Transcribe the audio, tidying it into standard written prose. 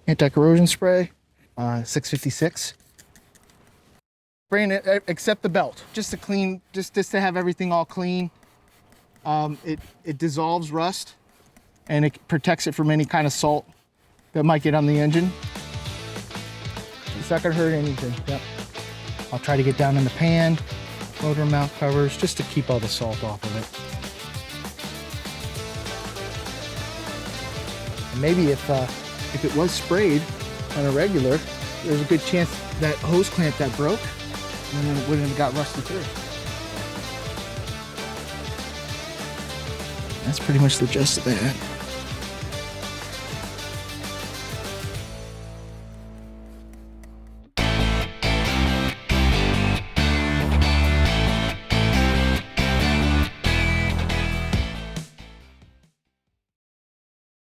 anti-corrosion spray, 656. Spraying it except the belt, just to clean, just to have everything all clean. It dissolves rust and it protects it from any kind of salt that might get on the engine. It's not gonna hurt anything. Yep. I'll try to get down in the pan, motor mount covers, just to keep all the salt off of it. And maybe if it was sprayed on a regular, there's a good chance that hose clamp that broke and then it wouldn't have got rusted through. That's pretty much the gist of that.